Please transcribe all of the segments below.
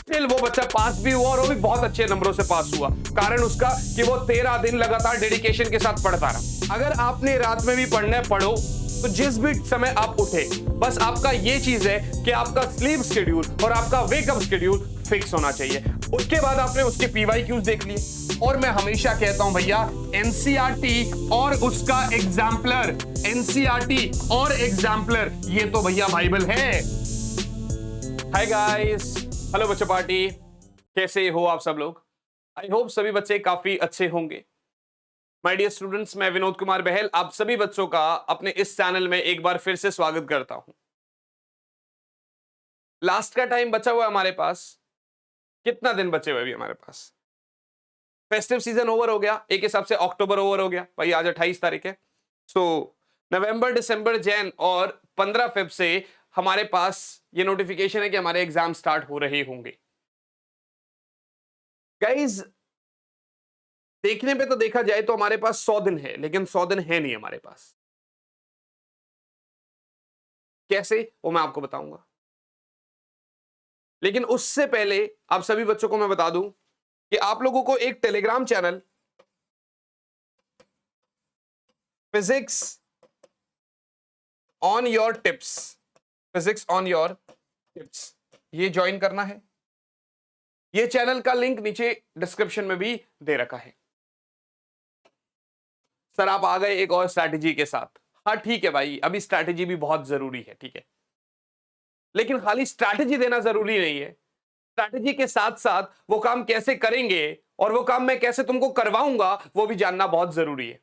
Still वो बच्चा पास भी हुआ और वो भी बहुत अच्छे नंबरों से पास हुआ। कारण उसका कि वो 13 दिन लगातार डेडिकेशन के साथ पढ़ता रहा। अगर आपने रात में भी पढ़ना है, पढ़ो, तो जिस भी समय आप उठे, बस आपका ये चीज है कि आपका स्लीप शेड्यूल और आपका वेकअप शेड्यूल फिक्स होना चाहिए। उसके बाद आपने उसके पीवाईक्यूज देख लिए। और मैं हमेशा कहता हूं भैया, एनसीईआरटी और उसका एग्जाम्पलर, एनसीईआरटी और एग्जाम्पलर, ये तो भैया बाइबल है। हाय गाइस, हेलो बच्चों पार्टी, कैसे हो आप सब लोग? आई होप सभी बच्चे काफी अच्छे होंगे। माय डियर स्टूडेंट्स, मैं विनोद कुमार बहल आप सभी बच्चों का अपने इस चैनल में एक बार फिर से स्वागत करता हूं। लास्ट का टाइम बचा हुआ है हमारे पास, कितना दिन बचे हुए अभी हमारे पास? फेस्टिव सीजन ओवर हो गया, एक हिसाब से अक्टूबर ओवर हो गया भाई, आज 28 तारीख है। सो नवंबर, दिसंबर, जैन और 15 फेब से हमारे पास ये नोटिफिकेशन है कि हमारे एग्जाम स्टार्ट हो रहे होंगे। गाइज, देखने पे तो देखा जाए तो हमारे पास 100 दिन है, लेकिन 100 दिन है नहीं हमारे पास। कैसे, वो मैं आपको बताऊंगा। लेकिन उससे पहले आप सभी बच्चों को मैं बता दूं कि आप लोगों को एक Telegram channel physics on your tips, physics on your tips, ये ज्वाइन करना है। ये चैनल का लिंक नीचे डिस्क्रिप्शन में भी दे रखा है। सर आप आ गए एक और स्ट्रैटेजी के साथ। हाँ ठीक है भाई, अभी स्ट्रैटेजी भी बहुत जरूरी है, ठीक है, लेकिन खाली स्ट्रैटेजी देना जरूरी नहीं है। स्ट्रैटेजी के साथ साथ वो काम कैसे करेंगे और वो काम मैं कैसे तुमको करवाऊंगा वो भी जानना बहुत जरूरी है।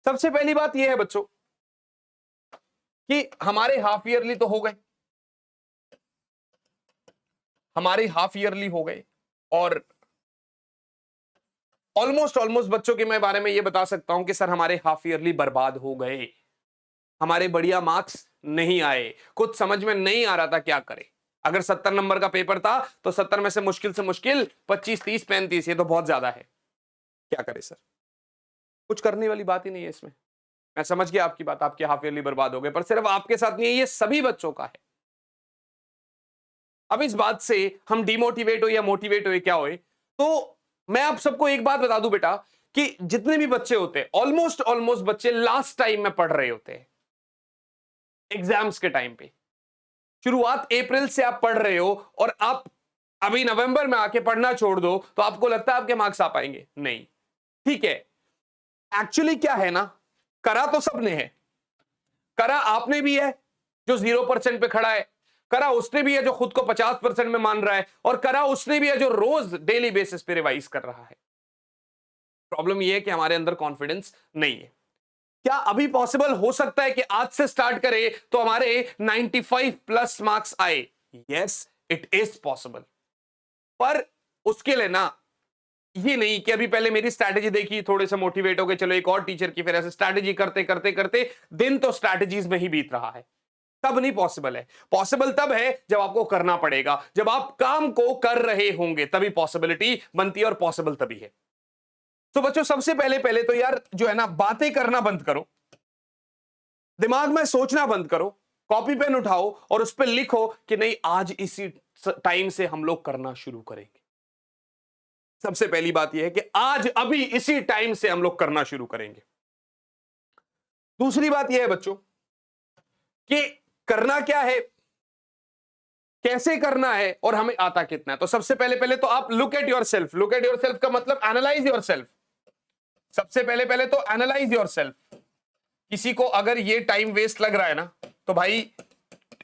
सबसे पहली बात यह है बच्चों कि हमारे हाफ ईयरली तो हो गए, हमारे हाफ ईयरली हो गए और ऑलमोस्ट बच्चों के मैं बारे में ये बता सकता हूं कि सर हमारे हाफ ईयरली बर्बाद हो गए, हमारे बढ़िया मार्क्स नहीं आए, कुछ समझ में नहीं आ रहा था क्या करें। अगर 70 नंबर का पेपर था तो 70 में से मुश्किल 25, 30, 35, ये तो बहुत ज्यादा है। क्या करें सर? कुछ करने वाली बात ही नहीं है इसमें। मैं समझ गया आपकी बात, आपके हाफ ईयरली बर्बाद हो गए, पर सिर्फ आपके साथ नहीं है, ये सभी बच्चों का है। अब इस बात से हम डिमोटिवेट हो या मोटिवेट हो क्या हो, तो मैं आप सबको एक बात बता दूं बेटा कि जितने भी बच्चे होते हैं, ऑलमोस्ट बच्चे लास्ट टाइम में पढ़ रहे होते हैं एग्जाम्स के टाइम पे। शुरुआत अप्रैल से आप पढ़ रहे हो और आप अभी नवंबर में आके पढ़ना छोड़ दो तो आपको लगता है आपके मार्क्स आ पाएंगे? नहीं। ठीक है, एक्चुअली क्या है ना, करा तो सबने है, करा आपने भी है जो 0% पे खड़ा है, करा उसने भी है जो खुद को 50% में मान रहा है, और करा उसने भी है जो रोज डेली बेसिस पे रिवाइज कर रहा है। प्रॉब्लम यह है कि हमारे अंदर कॉन्फिडेंस नहीं है। क्या अभी पॉसिबल हो सकता है कि आज से स्टार्ट करें तो हमारे 95 प्लस मार्क्स आए? Yes, it is possible. पर उसके लिए ना ये नहीं कि अभी पहले मेरी स्ट्रैटेजी देखी, थोड़े से मोटिवेट हो गए, चलो एक और टीचर की, फिर ऐसे स्ट्रैटेजी करते करते करते दिन तो स्ट्रैटेजीज में ही बीत रहा है। तब नहीं पॉसिबल है। पॉसिबल तब है जब आपको करना पड़ेगा, जब आप काम को कर रहे होंगे, तभी पॉसिबिलिटी बनती है और पॉसिबल तभी है। तो बच्चों सबसे पहले तो यार जो है ना, बातें करना बंद करो, दिमाग में सोचना बंद करो, कॉपी पेन उठाओ और उस पर लिखो कि नहीं आज इसी टाइम से हम लोग करना शुरू करेंगे। सबसे पहली बात यह है कि आज अभी इसी टाइम से हम लोग करना शुरू करेंगे। दूसरी बात यह है बच्चों कि करना क्या है, कैसे करना है और हमें आता कितना है। तो सबसे पहले तो आप look at yourself. Look at yourself का मतलब एनालाइज योरसेल्फ। सबसे पहले तो एनालाइज योरसेल्फ। किसी को अगर ये टाइम वेस्ट लग रहा है ना तो भाई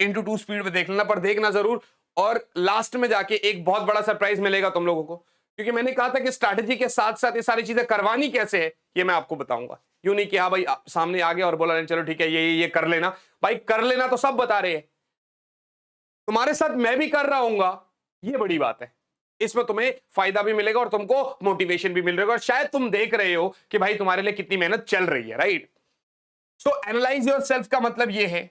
इंटू 2 स्पीड में देख लेना, पर देखना जरूर। और लास्ट में जाके एक बहुत बड़ा सरप्राइज मिलेगा तुम लोगों को, क्योंकि मैंने कहा था कि स्ट्रैटेजी के साथ साथ ये सारी चीजें करवानी कैसे है ये मैं आपको बताऊंगा। यूं नहीं कि हाँ भाई सामने आ गया और बोला चलो ठीक है ये कर लेना। भाई कर लेना तो सब बता रहे हैं, तुम्हारे साथ मैं भी कर रहा हूंगा, ये बड़ी बात है। इसमें तुम्हें फायदा भी मिलेगा और तुमको मोटिवेशन भी मिल रहा है, और शायद तुम देख रहे हो कि भाई तुम्हारे लिए कितनी मेहनत चल रही है, राइट? सो एनालाइज योरसेल्फ का मतलब ये है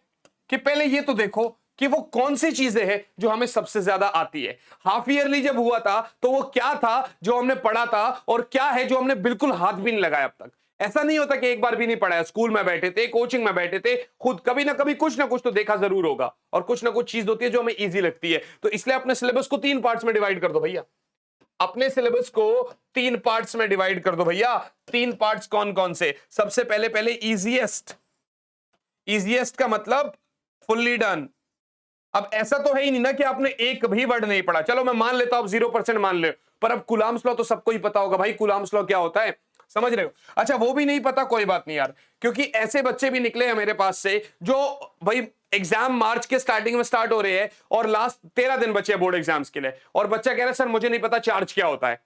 कि पहले ये तो देखो कि वो कौन सी चीजें हैं जो हमें सबसे ज्यादा आती है। हाफ ईयरली जब हुआ था तो वो क्या था जो हमने पढ़ा था, और क्या है जो हमने बिल्कुल हाथ भी नहीं लगाया अब तक। ऐसा नहीं होता कि एक बार भी नहीं पढ़ा है, स्कूल में बैठे थे, कोचिंग में बैठे थे, खुद कभी ना कभी कुछ ना कुछ तो देखा जरूर होगा, और कुछ ना कुछ चीज होती है जो हमें इजी लगती है। तो इसलिए अपने सिलेबस को 3 पार्ट्स में डिवाइड कर दो भैया, अपने सिलेबस को 3 पार्ट्स में डिवाइड कर दो भैया। 3 पार्ट्स कौन कौन से? सबसे पहले पहले इजीएस्ट, इजीएस्ट का मतलब फुल्ली डन। अब ऐसा तो है ही नहीं ना कि आपने एक भी वर्ड नहीं पढ़ा, चलो मैं मान लेता हूं, 0% मान ले, पर अब कुलाम्स लॉ तो सबको ही पता होगा भाई, कुलाम्स लॉ क्या होता है, समझ रहे हो? अच्छा वो भी नहीं पता, कोई बात नहीं यार, क्योंकि ऐसे बच्चे भी निकले हैं मेरे पास से जो भाई एग्जाम मार्च के स्टार्टिंग में स्टार्ट हो रहे हैं और लास्ट 13 दिन बचे हैं बोर्ड एग्जाम्स के लिए, और बच्चा कह रहा है सर मुझे नहीं पता चार्ज क्या होता है।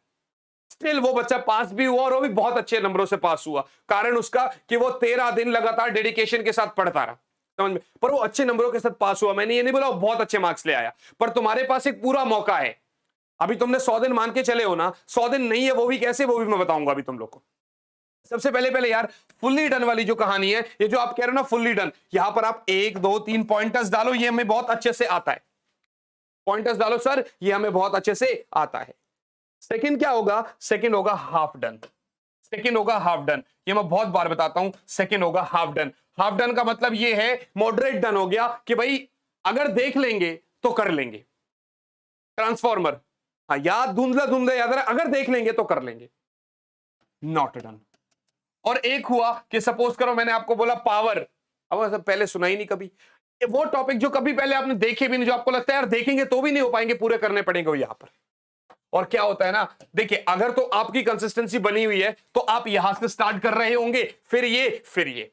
स्टिल वो बच्चा पास भी हुआ, और वो भी बहुत अच्छे नंबरों से पास हुआ। कारण उसका कि वो 13 दिन लगातार डेडिकेशन के साथ पढ़ता रहा, समझ में, पर वो अच्छे नंबरों के साथ पास हुआ। मैंने ये नहीं बोला वो बहुत अच्छे मार्क्स ले आया, पर तुम्हारे पास एक पूरा मौका है। अभी तुमने 100 दिन मान के चले हो ना, 100 दिन नहीं है, वो भी कैसे, वो भी मैं बताऊंगा अभी तुम लोग को। सबसे पहले पहले यार फुल्ली डन वाली जो कहानी है, ये जो आप कह रहे हो ना फुल्ली डन, यहां पर आप 1 2 3 पॉइंटर्स डालो, ये हमें बहुत अच्छे से आता है। पॉइंटर्स डालो सर, ये हमें बहुत अच्छे से आता है। सेकंड क्या होगा? सेकंड होगा हाफ डन। सेकंड होगा हाफ डन, ये मैं बहुत बार बताता हूं, सेकंड होगा हाफ डन। हाफ डन का मतलब ये है मॉडरेट डन हो गया कि भाई अगर देख लेंगे तो कर लेंगे। ट्रांसफॉर्मर, हाँ याद, धुंधला धुंधला याद रहा, अगर देख लेंगे तो कर लेंगे। Not done. और एक हुआ कि सपोज करो मैंने आपको बोला पावर, अब पहले सुना ही नहीं कभी, वो टॉपिक जो कभी पहले आपने देखे भी नहीं, जो आपको लगता है यार देखेंगे तो भी नहीं हो पाएंगे, पूरे करने पड़ेंगे वो यहां पर। और क्या होता है ना, देखिए अगर तो आपकी कंसिस्टेंसी बनी हुई है तो आप यहां से स्टार्ट कर रहे होंगे, फिर ये, फिर ये।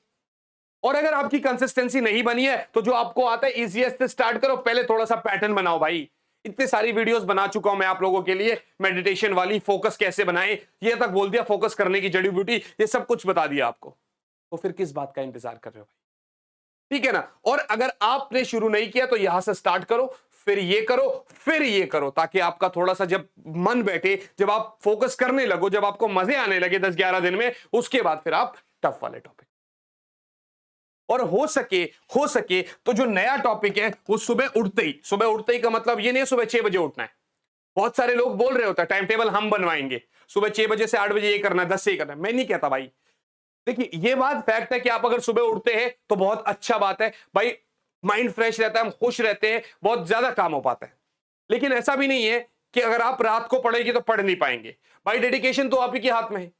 और अगर आपकी कंसिस्टेंसी नहीं बनी है तो जो आपको आता है इजीएस्ट से स्टार्ट करो, पहले थोड़ा सा पैटर्न बनाओ भाई। इतनी सारी वीडियोस बना चुका हूं मैं आप लोगों के लिए, मेडिटेशन वाली, फोकस कैसे बनाएं, ये तक बोल दिया, फोकस करने की जड़ी बूटी, ये सब कुछ बता दिया आपको। तो फिर किस बात का इंतजार कर रहे हो भाई? ठीक है ना? और अगर आपने शुरू नहीं किया तो यहां से स्टार्ट करो, फिर ये करो, फिर ये करो, ताकि आपका थोड़ा सा जब मन बैठे, जब आप फोकस करने लगो, जब आपको मजे आने लगे 10-11 दिन में, उसके बाद फिर आप टफ वाले टॉपिक। और हो सके तो जो नया टॉपिक है वो सुबह उठते ही, सुबह उठते ही का मतलब ये नहीं है सुबह 6 बजे उठना है। बहुत सारे लोग बोल रहे होते हैं टाइम टेबल हम बनवाएंगे, सुबह 6 बजे से 8 बजे ये करना है, 10 से ये करना है। मैं नहीं कहता भाई, देखिए ये बात फैक्ट है कि आप अगर सुबह उठते हैं तो बहुत अच्छा बात है भाई, माइंड फ्रेश रहता है, हम खुश रहते हैं, बहुत ज्यादा काम हो पाता है। लेकिन ऐसा भी नहीं है कि अगर आप रात को पढ़ेंगे तो पढ़ नहीं पाएंगे भाई, डेडिकेशन तो आप ही के हाथ में है।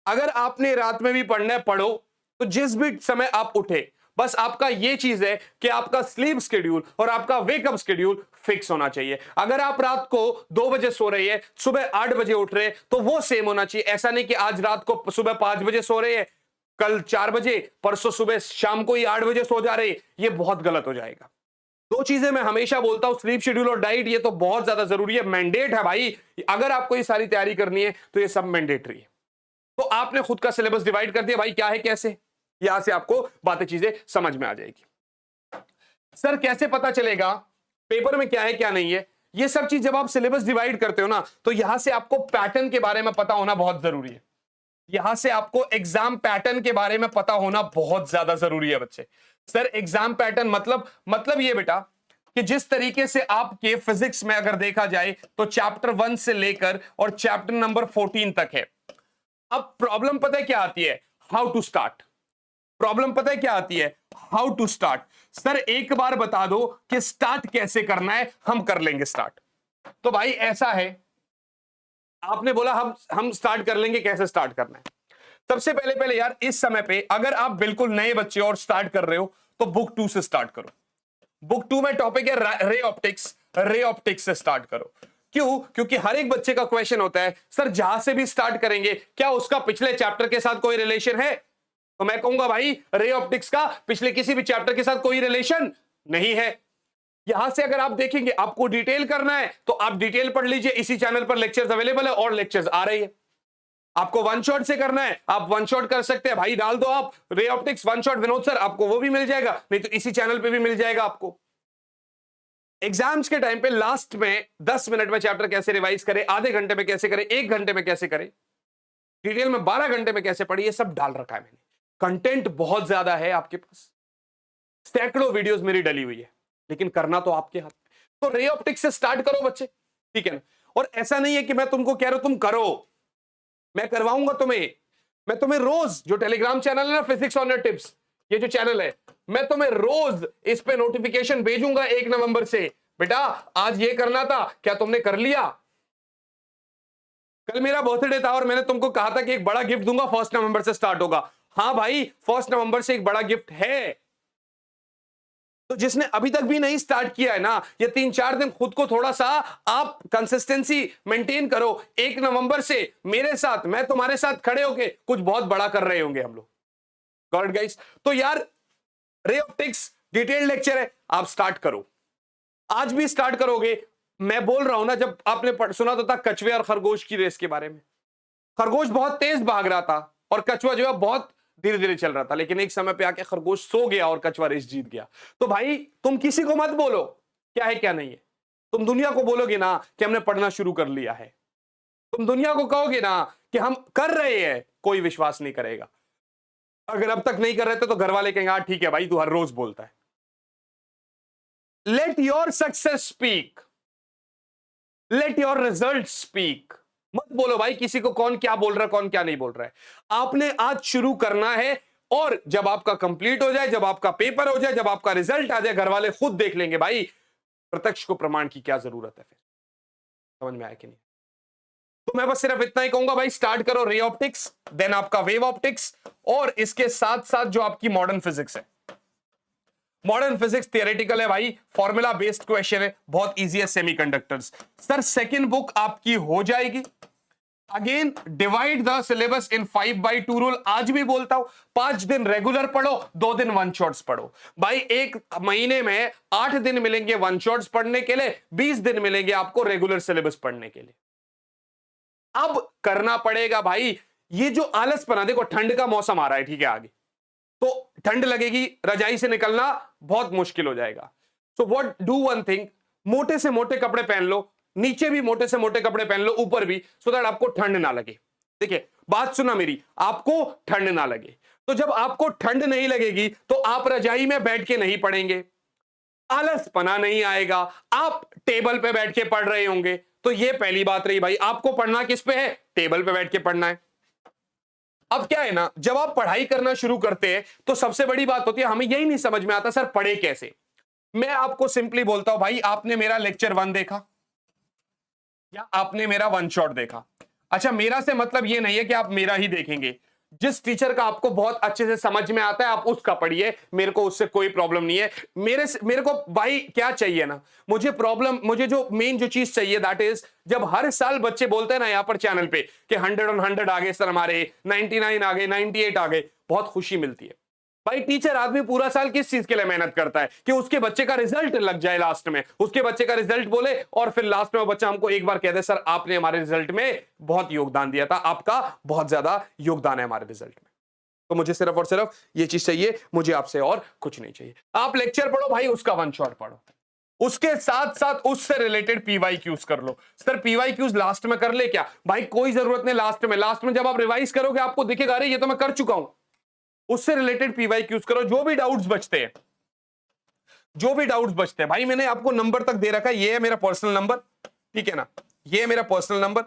अगर आपने रात में भी पढ़ना है पढ़ो, तो जिस भी समय आप उठे, बस आपका ये चीज है कि आपका स्लीप शेड्यूल और आपका वेकअप शेड्यूल फिक्स होना चाहिए। अगर आप रात को 2 बजे सो रहे हैं, सुबह 8 बजे उठ रहे हैं, तो वो सेम होना चाहिए। ऐसा नहीं कि आज रात को सुबह 5 बजे सो रहे हैं, कल 4 बजे, परसों सुबह शाम को ही 8 बजे सो जा रहे हैं, ये बहुत गलत हो जाएगा। 2 चीजें मैं हमेशा बोलता हूं, स्लीप शेड्यूल और डाइट, ये तो बहुत ज्यादा जरूरी है, मैंडेट है भाई। अगर आपको ये सारी तैयारी करनी है तो ये सब मैंडेटरी है। तो आपने खुद का सिलेबस डिवाइड कर दिया भाई, क्या है कैसे, यहां से आपको बातें चीजें समझ में आ जाएगी। सर कैसे पता चलेगा पेपर में क्या है क्या नहीं है? ये सब चीज जब आप सिलेबस डिवाइड करते हो ना, तो यहां से आपको पैटर्न के बारे में पता होना बहुत जरूरी है। यहां से आपको एग्जाम पैटर्न के बारे में पता होना बहुत ज्यादा जरूरी है बच्चे। सर एग्जाम पैटर्न मतलब ये बेटा कि जिस तरीके से आपके फिजिक्स में अगर देखा जाए तो चैप्टर 1 से लेकर और चैप्टर नंबर 14 तक है। अब प्रॉब्लम पता है क्या आती है? How to start. प्रॉब्लम पता है क्या आती है? How to start. सर एक बार बता दो कि स्टार्ट कैसे करना है, हम कर लेंगे स्टार्ट। तो भाई ऐसा है, आपने बोला हम स्टार्ट कर लेंगे, कैसे स्टार्ट करना है? सबसे पहले पहले यार इस समय पे अगर आप बिल्कुल नए बच्चे और स्टार्ट कर रहे हो तो बुक 2 से स्टार्ट करो। बुक 2 में टॉपिक है रे ऑप्टिक्स, रे ऑप्टिक्स से स्टार्ट करो। क्यों? क्योंकि हर एक बच्चे का क्वेश्चन होता है सर जहां से भी स्टार्ट करेंगे क्या उसका पिछले चैप्टर के साथ कोई रिलेशन है? तो मैं कहूंगा भाई रे ऑप्टिक्स का पिछले किसी भी चैप्टर के साथ कोई रिलेशन नहीं है। यहां से अगर आप देखेंगे, आपको डिटेल करना है तो आप डिटेल पढ़ लीजिए, इसी चैनल पर लेक्चर्स अवेलेबल है और लेक्चर्स आ रही है। आपको वन शॉट से करना है, आप वन शॉट कर सकते हैं भाई, डाल दो आप ray optics one shot Vinod sir, आपको वो भी मिल जाएगा, नहीं तो इसी चैनल पे भी मिल जाएगा आपको। एग्जाम्स के टाइम पे लास्ट में 10 मिनट में चैप्टर कैसे रिवाइज करें, आधे घंटे में कैसे करें, 1 घंटे में कैसे करें, डिटेल में 12 घंटे में कैसे पढ़िए, सब डाल रखा है मैंने। कंटेंट बहुत ज्यादा है आपके पास, सैकड़ों वीडियोस मेरी डली हुई है, लेकिन करना तो आपके हाथ में। तो रे ऑप्टिक्स से स्टार्ट करो बच्चे, ठीक है ना? और ऐसा नहीं है कि मैं तुमको कह रहा हूं तुम करो, मैं करवाऊंगा तुम्हें, मैं तुम्हें रोज, जो टेलीग्राम चैनल है ना फिजिक्स ऑन योर टिप्स, ये जो चैनल है, मैं तुम्हें रोज इस पे नोटिफिकेशन भेजूंगा 1 नवंबर से, बेटा आज ये करना था, क्या तुमने कर लिया? कल मेरा बर्थडे था और मैंने तुमको कहा था कि एक बड़ा गिफ्ट दूंगा, 1 नवंबर से स्टार्ट होगा। हाँ भाई, 1 नवंबर से एक बड़ा गिफ्ट है। तो जिसने अभी तक भी नहीं स्टार्ट किया है ना, ये 3-4 दिन खुद को थोड़ा सा आप कंसिस्टेंसी मेंटेन करो। 1 नवंबर से मेरे साथ, मैं तुम्हारे साथ खड़े होके कुछ बहुत बड़ा कर रहे होंगे हम लोग। Got it guys? तो यार रे ऑप्टिक्स डिटेल्ड लेक्चर है, आप स्टार्ट करो, आज भी स्टार्ट करोगे। मैं बोल रहा हूं ना, जब आपने सुना तो था कछुए और खरगोश की रेस के बारे में। खरगोश बहुत तेज भाग रहा था और कछुआ जो है बहुत धीरे धीरे चल रहा था, लेकिन एक समय पे आके खरगोश सो गया और कछुआ रेस जीत गया। तो भाई तुम किसी को मत बोलो क्या है क्या नहीं है, तुम दुनिया को बोलोगे ना कि हमने पढ़ना शुरू कर लिया है, तुम दुनिया को कहोगे ना कि हम कर रहे हैं, कोई विश्वास नहीं करेगा। अगर अब तक नहीं कर रहे थे तो घर वाले कहेंगे हाँ ठीक है भाई तू हर रोज बोलता है। Let your success speak, let your result speak. मत बोलो भाई किसी को कौन क्या बोल रहा है, कौन क्या नहीं बोल रहा है। आपने आज शुरू करना है, और जब आपका कंप्लीट हो जाए, जब आपका पेपर हो जाए, जब आपका रिजल्ट आ जाए, घर वाले खुद देख लेंगे भाई प्रत्यक्ष को प्रमाण की क्या जरूरत है। फिर समझ में आया कि नहीं? तो मैं बस सिर्फ इतना ही कहूंगा भाई, स्टार्ट करो रे ऑप्टिक्स, देन आपका वेव ऑप्टिक्स, और इसके साथ साथ जो आपकी मॉडर्न फिजिक्स है। मॉडर्न फिजिक्स थियोरेटिकल है भाई, फॉर्मूला बेस्ड क्वेश्चन है, बहुत इजी है। सेमीकंडक्टर्स सर सेकंड बुक आपकी हो जाएगी। Again divide the syllabus in 5/2 rule. आज भी बोलता हूं 5 दिन रेगुलर पढ़ो, 2 दिन वन शॉट्स पढ़ो। भाई एक महीने में 8 दिन मिलेंगे वन शॉट्स पढ़ने के लिए, 20 दिन मिलेंगे आपको रेगुलर सिलेबस पढ़ने के लिए। अब करना पड़ेगा भाई। ये जो आलसपना, देखो ठंड का मौसम आ रहा है, ठीक है, आगे तो ठंड लगेगी, रजाई से निकलना बहुत मुश्किल हो जाएगा। So what do one thing, मोटे से मोटे कपड़े पहन लो, नीचे भी मोटे से मोटे कपड़े पहन लो, ऊपर भी, सो दैट आपको ठंड ना लगे। देखिए बात सुना मेरी, आपको ठंड ना लगे। तो जब आपको ठंड नहीं लगेगी तो आप रजाई में बैठ के नहीं पढ़ेंगे, आलसपना नहीं आएगा, आप टेबल पे बैठ के पढ़ रहे होंगे। तो ये पहली बात रही भाई, आपको पढ़ना किस पे है? टेबल पे बैठ के पढ़ना है। अब क्या है ना, जब आप पढ़ाई करना शुरू करते हैं तो सबसे बड़ी बात होती है हमें यही नहीं समझ में आता सर पढ़े कैसे। मैं आपको सिंपली बोलता हूं भाई, आपने मेरा लेक्चर 1 देखा या आपने मेरा वन शॉट देखा। अच्छा, मेरा से मतलब ये नहीं है कि आप मेरा ही देखेंगे, जिस टीचर का आपको बहुत अच्छे से समझ में आता है आप उसका पढ़िए, मेरे को उससे कोई प्रॉब्लम नहीं है। मेरे को भाई क्या चाहिए ना, मुझे जो मेन जो चीज चाहिए दैट इज, जब हर साल बच्चे बोलते हैं ना यहाँ पर चैनल पे कि 100 on 100 आ गए सर हमारे, 99 आ गए, 98 आ गए, बहुत खुशी मिलती है। भाई टीचर आदमी पूरा साल किस चीज के लिए मेहनत करता है? कि उसके बच्चे का रिजल्ट लग जाए, लास्ट में उसके बच्चे का रिजल्ट बोले और फिर लास्ट में वो बच्चा हमको एक बार कह दे सर आपने हमारे रिजल्ट में बहुत योगदान दिया था, आपका बहुत ज्यादा योगदान है हमारे रिजल्ट में। तो मुझे सिर्फ और सिर्फ ये चीज चाहिए, मुझे आपसे और कुछ नहीं चाहिए। आप लेक्चर पढ़ो भाई, उसका वन शॉट पढ़ो, उसके साथ साथ उससे रिलेटेड पीवाईक्यूज कर लो। सर पीवाईक्यूज लास्ट में कर ले क्या? भाई कोई जरूरत नहीं, लास्ट में जब आप रिवाइज करोगे आपको दिखेगा अरे ये तो मैं कर चुका हूं। उससे रिलेटेड पीवाईक्यूज करो, जो भी डाउट्स बचते हैं, भाई मैंने आपको नंबर तक दे रखा है, ये है मेरा पर्सनल नंबर, ठीक है ना, ये है मेरा पर्सनल नंबर।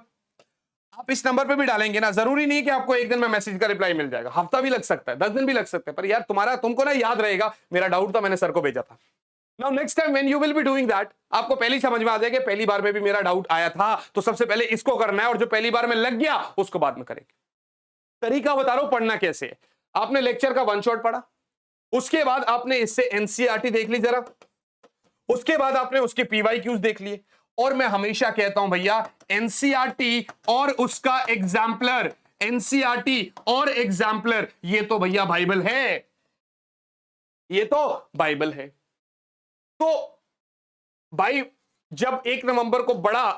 आप इस नंबर पे भी डालेंगे ना, जरूरी नहीं कि आपको एक दिन में मैसेज का रिप्लाई मिल जाएगा, हफ्ता भी लग सकता है, 10 दिन भी लग सकते हैं, पर यार तुमको ना याद रहेगा मेरा डाउट था, मैंने सर को भेजा था। Now next time when you will be doing that, आपको पहली समझ में आ जाएगा पहली बार में भी मेरा डाउट आया था, तो सबसे पहले इसको करना है, और जो पहली बार में लग गया उसको बाद में करेंगे। तरीका बता रहा हूं पढ़ना कैसे है। आपने लेक्चर का वन शॉट पढ़ा, उसके बाद आपने इससे एनसीईआरटी देख ली जरा, उसके बाद आपने उसके पीवाईक्यूज देख लिए, और मैं हमेशा कहता हूं भैया एनसीईआरटी और उसका एग्जाम्पलर, एनसीईआरटी और एग्जाम्पलर, ये तो भैया बाइबल है, ये तो बाइबल है। तो भाई जब 1 नवंबर को बड़ा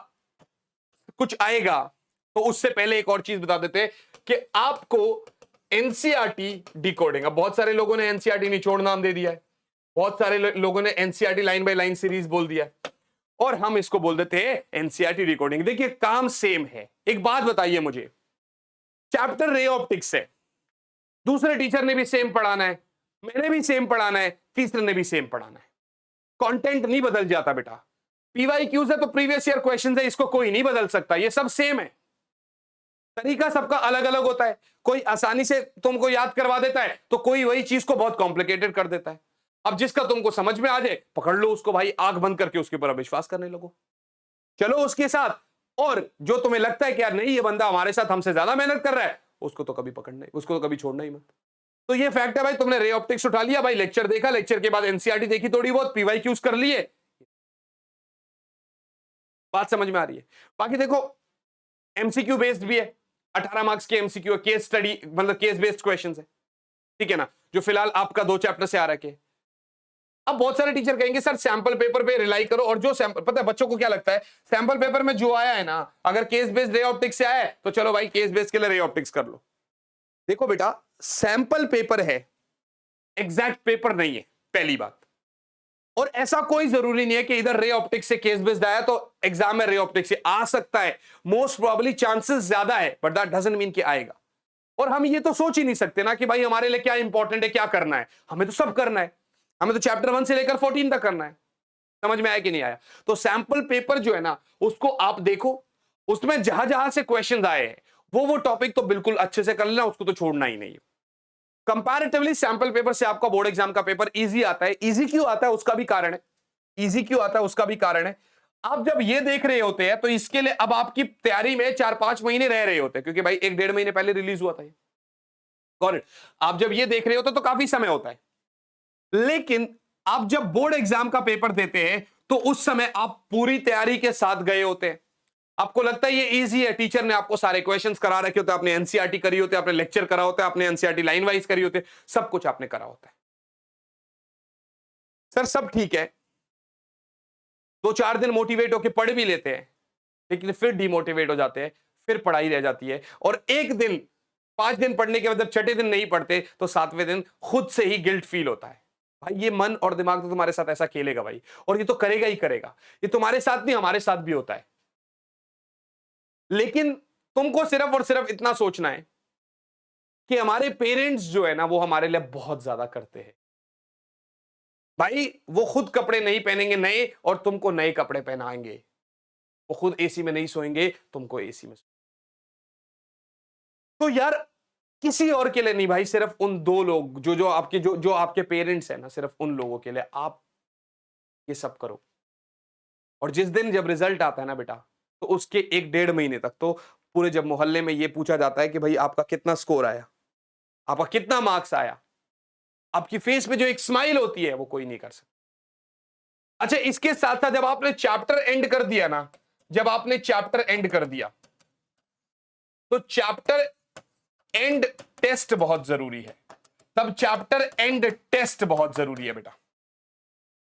कुछ आएगा तो उससे पहले एक और चीज बता देते हैं कि आपको एनसीईआरटी डिकोडिंग, अब बहुत सारे लोगों ने एनसीईआरटी निचोड़ नाम दे दिया है, बहुत सारे लोगों ने NCERT line by line series बोल दिया है, और हम इसको बोल देते हैं एनसीईआरटी डिकोडिंग। देखिए काम सेम है। एक बात बताइए मुझे, चैप्टर रे ऑप्टिक्स है, दूसरे टीचर ने भी सेम पढ़ाना है, मैंने भी सेम पढ़ाना है, तीसरे ने भी सेम पढ़ाना है, कंटेंट नहीं बदल जाता बेटा। पीवाईक्यूज है तो प्रीवियस ईयर क्वेश्चन है, इसको कोई नहीं बदल सकता, ये सब सेम है। तरीका सबका अलग अलग होता है। कोई आसानी से तुमको याद करवा देता है तो कोई वही चीज को बहुत कॉम्प्लिकेटेड कर देता है। अब जिसका तुमको समझ में आ जाए पकड़ लो उसको भाई, आंख बंद करके उसके ऊपर विश्वास करने लगो, चलो उसके साथ। और जो तुम्हें लगता है कि यार नहीं ये बंदा हमारे साथ हमसे ज्यादा मेहनत कर रहा है, उसको तो कभी पकड़ना ही, उसको तो कभी छोड़ना ही मत। तो ये फैक्ट है भाई, तुमने रे ऑप्टिक्स उठा लिया भाई, लेक्चर देखा, लेक्चर के बाद एनसीईआरटी देखी थोड़ी बहुत, पीवाईक्यूज कर लिए, बात समझ में आ रही है। बाकी देखो एमसीक्यू बेस्ड भी है, 18 मार्क्स के एमसीक्यू है, केस स्टडी मतलब केस बेस्ड क्वेश्चंस है, ठीक है ना, जो फिलहाल आपका 2 चैप्टर से आ रखे हैं। अब बहुत सारे टीचर कहेंगे सर सैंपल पेपर पे रिलाई करो, और जो सैंपल, पता है बच्चों को क्या लगता है, सैंपल पेपर में जो आया है ना, अगर केस बेस्ड रे ऑप्टिक्स से आया है तो चलो भाई केस बेस्ड के लिए रे ऑप्टिक्स कर लो। देखो बेटा, सैंपल पेपर है, एग्जैक्ट पेपर नहीं है, पहली बात। और ऐसा कोई जरूरी नहीं है कि इधर रे ऑप्टिक्स से केस बेस्ड आया तो एग्जाम में रे ऑप्टिक्स से आ सकता है, मोस्ट प्रोबेबली चांसेस ज्यादा है, बट दैट डजंट मीन कि आएगा। और हम ये तो सोच ही नहीं सकते ना कि भाई हमारे लिए क्या इंपॉर्टेंट है, क्या करना है, हमें तो सब करना है, हमें तो चैप्टर 1 से लेकर 14 तक करना है। समझ में आया कि नहीं आया? तो सैंपल पेपर जो है ना, उसको आप देखो, उसमें जहां जहां से क्वेश्चंस आए हैं वो टॉपिक तो बिल्कुल अच्छे से कर लेना, उसको तो छोड़ना ही नहीं है। कंपैरेटिवली सैंपल पेपर से आपका बोर्ड एग्जाम का पेपर इजी आता है। इजी क्यों आता है उसका भी कारण है, इजी क्यों आता है उसका भी कारण है। आप जब ये देख रहे होते हैं तो इसके लिए अब आपकी तैयारी में 4-5 महीने रह रहे होते हैं, क्योंकि भाई 1-1.5 महीने पहले रिलीज हुआ था ये। Got it? आप जब ये देख रहे होते तो काफी समय होता है, लेकिन आप जब बोर्ड एग्जाम का पेपर देते हैं तो उस समय आप पूरी तैयारी के साथ गए होते हैं। आपको लगता है ये इजी है, टीचर ने आपको सारे क्वेश्चंस करा रखे होते हैं, आपने एनसीईआरटी करी होती है, आपने लेक्चर करा होता है, आपने एनसीईआरटी लाइन वाइज करी होती है, सब कुछ आपने करा होता है। सर सब ठीक है, 2-4 दिन मोटिवेट होकर पढ़ भी लेते हैं, लेकिन फिर डिमोटिवेट हो जाते हैं, फिर पढ़ाई रह जाती है, और एक दिन 5 दिन पढ़ने के बाद जब छठे दिन नहीं पढ़ते तो 7वें दिन खुद से ही गिल्ट फील होता है। भाई ये मन और दिमाग तो तुम्हारे साथ ऐसा खेलेगा भाई, और ये तो करेगा ही करेगा, ये तुम्हारे साथ नहीं हमारे साथ भी होता है। लेकिन तुमको सिर्फ और सिर्फ इतना सोचना है कि हमारे पेरेंट्स जो है ना वो हमारे लिए बहुत ज्यादा करते हैं। भाई वो खुद कपड़े नहीं पहनेंगे नए और तुमको नए कपड़े पहनाएंगे, वो खुद एसी में नहीं सोएंगे, तुमको एसी में। तो यार किसी और के लिए नहीं भाई, सिर्फ उन 2 लोग जो जो आपके जो आपके पेरेंट्स हैं ना, सिर्फ उन लोगों के लिए आप ये सब करो। और जिस दिन जब रिजल्ट आता है ना बेटा, तो उसके 1-1.5 महीने तक तो पूरे जब मोहल्ले में ये पूछा जाता है कि भाई आपका कितना स्कोर आया, आपका कितना मार्क्स आया, आपकी फेस पे जो एक स्माइल होती है वो कोई नहीं कर सकता। अच्छा, इसके साथ साथ जब आपने चैप्टर एंड कर दिया ना, जब आपने चैप्टर एंड कर दिया तो चैप्टर एंड टेस्ट बहुत जरूरी है। तब चैप्टर एंड टेस्ट बहुत जरूरी है बेटा,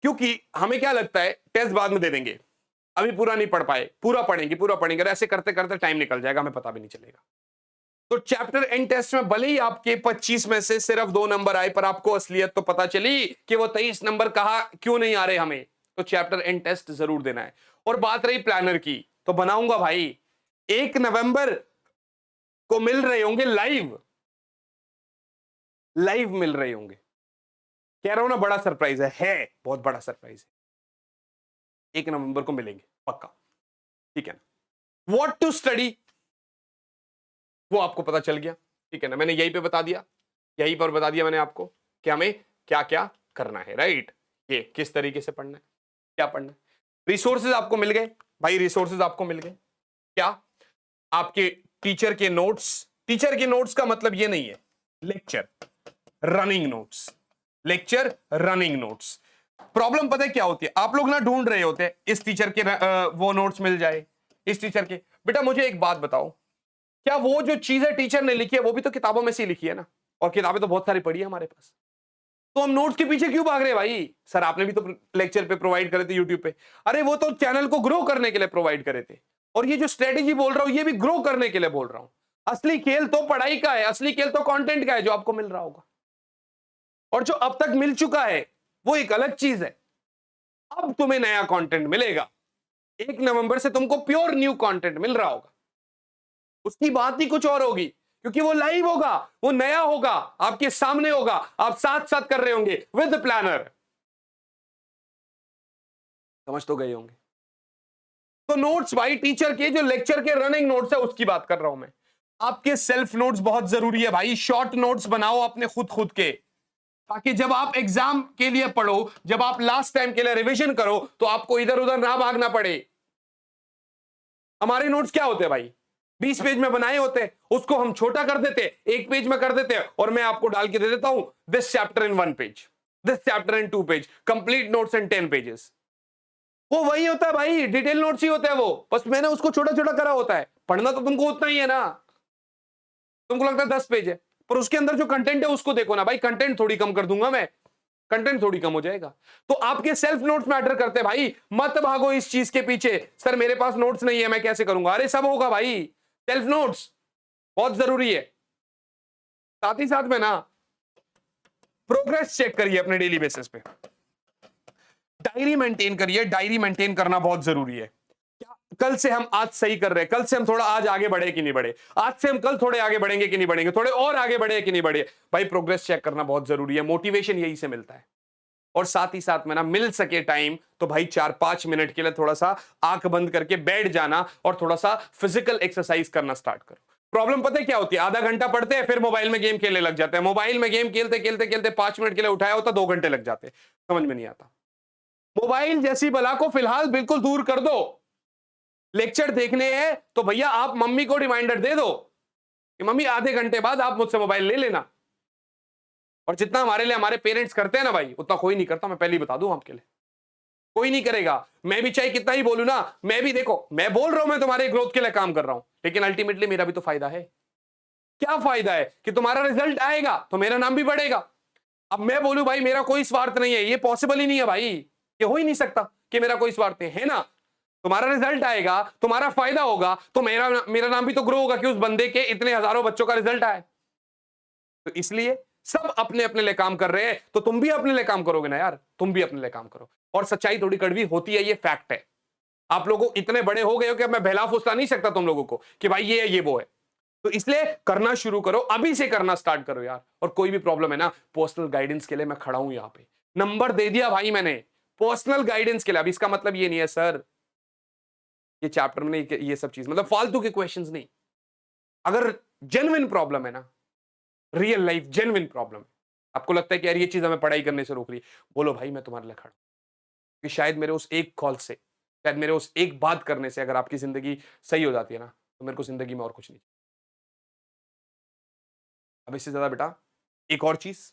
क्योंकि हमें क्या लगता है टेस्ट बाद में दे देंगे, अभी पूरा नहीं पढ़ पाए, पूरा पढ़ेंगे, ऐसे करते करते टाइम निकल जाएगा, हमें पता भी नहीं चलेगा। तो चैप्टर एंड टेस्ट में भले ही आपके 25 में से सिर्फ 2 नंबर आए, पर आपको असलियत तो पता चली कि वो 23 नंबर कहा क्यों नहीं आ रहे हमें। तो चैप्टर एंड टेस्ट जरूर देना है। और बात रही प्लानर की, तो बनाऊंगा भाई, 1 नवंबर को मिल रहे होंगे लाइव, लाइव मिल रहे होंगे। कह रहा हूं ना, बड़ा सरप्राइज है बहुत बड़ा सरप्राइज है। 1 नवंबर को मिलेंगे पक्का, ठीक है ना। व्हाट टू स्टडी वो आपको पता चल गया, ठीक है ना, मैंने यहीं पे बता दिया, यहीं पर बता दिया मैंने आपको कि हमें क्या क्या करना है, राइट। ये किस तरीके से पढ़ना है, क्या पढ़ना है। रिसोर्सेज आपको मिल गए भाई, रिसोर्सेज आपको मिल गए। क्या? आपके टीचर के नोट्स। टीचर के नोट्स का मतलब ये नहीं है lecture running notes, lecture running notes. Problem पता है क्या होती है, आप लोग ना ढूंढ रहे होते हैं इस टीचर के वो नोट्स मिल जाए, इस टीचर के। बेटा मुझे एक बात बताओ, क्या वो जो चीजें टीचर ने लिखी है वो भी तो किताबों में से लिखी है ना, और किताबें तो बहुत सारी पढ़ी है हमारे पास, तो हम नोट्स के पीछे क्यों भाग रहे हैं भाई? सर आपने भी तो लेक्चर पे प्रोवाइड करे थे यूट्यूब पे, अरे वो तो चैनल को ग्रो करने के लिए प्रोवाइड करे थे, और ये जो स्ट्रेटेजी बोल रहा हूं ये भी ग्रो करने के लिए बोल रहा हूं। असली खेल तो पढ़ाई का है, असली खेल तो कंटेंट का है जो आपको मिल रहा होगा, और जो अब तक मिल चुका है वो एक अलग चीज है। अब तुम्हें नया कंटेंट मिलेगा, 1 नवंबर से तुमको प्योर न्यू कंटेंट मिल रहा होगा, उसकी बात ही कुछ और होगी, क्योंकि वो लाइव होगा, वो नया होगा, आपके सामने होगा, आप साथ साथ कर रहे होंगे विद प्लानर। समझ तो गए होंगे। तो नोट्स भाई टीचर के जो लेक्चर के रनिंग नोट्स है उसकी बात कर रहा हूं मैं। आपके सेल्फ नोट्स बहुत जरूरी है भाई। शॉर्ट नोट्स बनाओ अपने खुद के, ताकि जब आप एग्जाम के लिए पढ़ो, जब आप लास्ट टाइम के लिए रिवीजन करो, तो आपको इधर उधर ना भागना पड़े। हमारे नोट्स क्या होते हैं भाई, 20 पेज में बनाए होते हैं, उसको हम छोटा कर देते, 1 पेज में कर देते हैं, और मैं आपको डाल के दे देता हूं this chapter in 1 page, this chapter in 2 page, complete notes in 10 pages. वो वही होता है भाई, डिटेल नोट्स ही होता है वो, बस मैंने उसको छोटा छोटा करा होता है। पढ़ना तो तुमको उतना ही है ना, तुमको लगता है 10 पेज है, पर उसके अंदर जो कंटेंट है उसको देखो ना भाई। कंटेंट थोड़ी कम कर दूंगा मैं, कंटेंट थोड़ी कम हो जाएगा। तो आपके सेल्फ नोट्स मैटर करते हैं भाई। मत भागो इस चीज के पीछे, सर मेरे पास नोट्स नहीं है मैं कैसे करूंगा। अरे सब होगा भाई, सेल्फ नोट्स बहुत जरूरी है। साथ ही साथ में ना प्रोग्रेस चेक करिए अपने डेली बेसिस पे, डायरी मेंटेन करिए। डायरी मेंटेन करना बहुत जरूरी है। क्या कल से हम आज सही कर रहे हैं, कल से हम थोड़ा आज आगे बढ़े कि नहीं बढ़े, आज से हम कल थोड़े आगे बढ़ेंगे कि नहीं बढ़ेंगे, थोड़े और आगे बढ़े कि नहीं बढ़े। भाई प्रोग्रेस चेक करना बहुत जरूरी है, मोटिवेशन यही से मिलता है। और साथ ही साथ में ना मिल सके टाइम तो भाई 4-5 मिनट के लिए थोड़ा सा आंख बंद करके बैठ जाना और थोड़ा सा फिजिकल एक्सरसाइज करना स्टार्ट करो। प्रॉब्लम पता है क्या होती है, आधा घंटा पढ़ते हैं फिर मोबाइल में गेम खेलने लग जाते हैं। मोबाइल में गेम खेलते खेलते खेलते 5 मिनट के लिए उठाया होता 2 घंटे लग जाते, समझ में नहीं आता। मोबाइल जैसी बला को फिलहाल बिल्कुल दूर कर दो। लेक्चर देखने हैं तो भैया आप मम्मी को रिमाइंडर दे दो कि मम्मी आधे घंटे बाद आप मुझसे मोबाइल ले लेना। और जितना हमारे लिए हमारे पेरेंट्स करते हैं ना भाई, उतना कोई नहीं करता, मैं पहले ही बता दूं आपके लिए, कोई नहीं करेगा। मैं भी चाहे कितना ही बोलूं ना, मैं भी देखो मैं बोल रहा हूं मैं तुम्हारे ग्रोथ के लिए काम कर रहा हूं, लेकिन अल्टीमेटली मेरा भी तो फायदा है। क्या फायदा है कि तुम्हारा रिजल्ट आएगा तो मेरा नाम भी बढ़ेगा। अब मैं बोलूं भाई मेरा कोई स्वार्थ नहीं है, ये पॉसिबल ही नहीं है भाई, ये हो ही नहीं सकता कि मेरा कोई स्वार्थ है ना। तुम्हारा रिजल्ट आएगा, तुम्हारा फायदा होगा, तो मेरा नाम भी तो ग्रो होगा कि उस बंदे के इतने हजारों बच्चों का रिजल्ट आए। तो इसलिए सब अपने अपने लिए काम कर रहे हैं, तो तुम भी अपने लिए काम करोगे ना यार, तुम भी अपने लिए काम करो। और सच्चाई थोड़ी कड़वी होती है, ये फैक्ट है। आप लोगों इतने बड़े हो गए हो कि अब मैं बहला फुसला नहीं सकता तुम लोगों को कि भाई ये है ये वो है। तो इसलिए करना शुरू करो, अभी से करना स्टार्ट करो यार। और कोई भी प्रॉब्लम है ना, पर्सनल गाइडेंस के लिए मैं खड़ा हूं, यहां पे नंबर दे दिया भाई मैंने, पर्सनल गाइडेंस के लिए। अब इसका मतलब ये नहीं है सर ये चैप्टर में ये सब चीज, मतलब फालतू के क्वेश्चंस नहीं। अगर जेन्युइन प्रॉब्लम है ना, रियल लाइफ जेन्युइन प्रॉब्लम, आपको लगता है कि यार ये चीज हमें पढ़ाई करने से रोक रही है, बोलो भाई मैं तुम्हारे लिए खड़ा हूं। कि शायद मेरे उस एक कॉल से, शायद मेरे उस एक बात करने से अगर आपकी जिंदगी सही हो जाती है ना, तो मेरे को जिंदगी में और कुछ नहीं। अब इससे ज्यादा बेटा एक और चीज,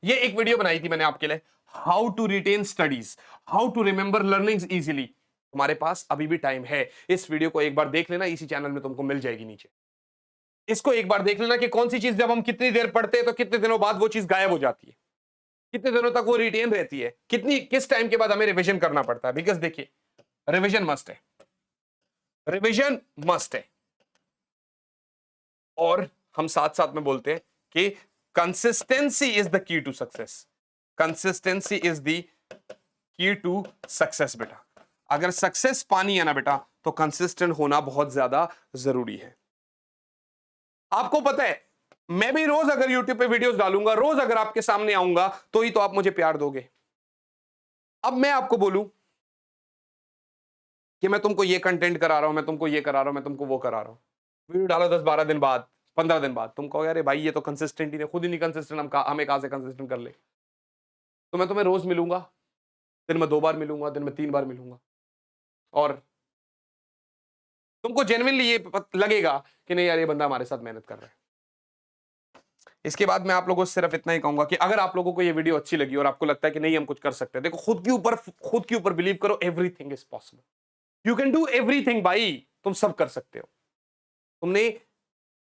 ये एक वीडियो बनाई थी मैंने आपके लिए, how to retain studies, how to remember learnings easily. तुम्हारे पास अभी भी टाइम है, इस वीडियो को एक बार देख लेना, इसी चैनल में तुमको मिल जाएगी नीचे। इसको एक बार देख लेना कि कौन सी चीज जब हम कितनी देर पढ़ते हैं तो कितने दिनों बाद वो चीज गायब हो जाती है, कितने दिनों तक वो रिटेन रहती है, किस टाइम के बाद हमें रिवीजन करना पड़ता है। बिकॉज देखिए रिवीजन मस्ट है, रिवीजन मस्ट है। और हम साथ साथ में बोलते हैं कि consistency is the key to success, consistency is the key to success. बेटा अगर सक्सेस पानी है ना बेटा, तो कंसिस्टेंट होना बहुत ज्यादा जरूरी है। आपको पता है मैं भी रोज अगर YouTube पे वीडियोस डालूंगा, रोज अगर आपके सामने आऊंगा, तो ही तो आप मुझे प्यार दोगे। अब मैं आपको बोलूं कि मैं तुमको ये कंटेंट करा रहा हूं, मैं तुमको ये करा रहा हूं, मैं तुमको वो करा रहा हूं, वीडियो डाला 10-12 दिन बाद, 15 दिन बाद, तुम कहोगे अरे भाई ये तो कंसिस्टेंट ही नहीं, खुद ही नहीं कंसिस्टेंट, हमें कहां से कंसिस्टेंट कर ले। तो मैं तुम्हें रोज मिलूंगा, दिन में 2 बार मिलूंगा, दिन में 3 बार मिलूंगा, और तुमको जेन्युइनली ये लगेगा कि नहीं यार ये बंदा हमारे साथ मेहनत कर रहा है। इसके बाद मैं आप लोगों से सिर्फ इतना ही कहूंगा कि अगर आप लोगों को ये वीडियो अच्छी लगी और आपको लगता है कि नहीं हम कुछ कर सकते हैं, देखो खुद के ऊपर बिलीव करो, everything is possible, you can do everything भाई, तुम सब कर सकते हो। तुमने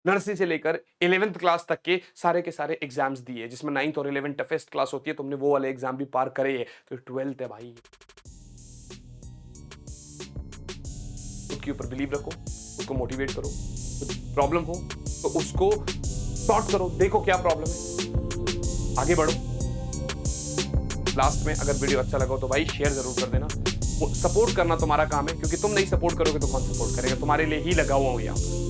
नर्सरी से लेकर 11th क्लास तक के सारे एग्जाम्स दिए, जिसमें 9th और 11th टफेस्ट क्लास होती है, तुमने वो वाले एग्जाम भी पार करे है, तो 12th है भाई। खुद के ऊपर बिलीव रखो, उसको मोटिवेट करो, कुछ प्रॉब्लम हो तो उसको सॉर्ट करो, देखो क्या प्रॉब्लम है, आगे बढ़ो। लास्ट में अगर वीडियो अच्छा लगा तो भाई शेयर जरूर कर देना, सपोर्ट करना तुम्हारा काम है, क्योंकि तुम नहीं सपोर्ट करोगे तो कौन सपोर्ट करेगा, तुम्हारे लिए ही लगा हुआ हूं यहाँ पर।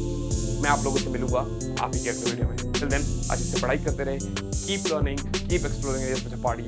मैं आप लोगों से मिलूंगा आप ही के अगले वीडियो में। टिल देन अच्छे से पढ़ाई करते रहे, keep learning, keep exploring areas which are part.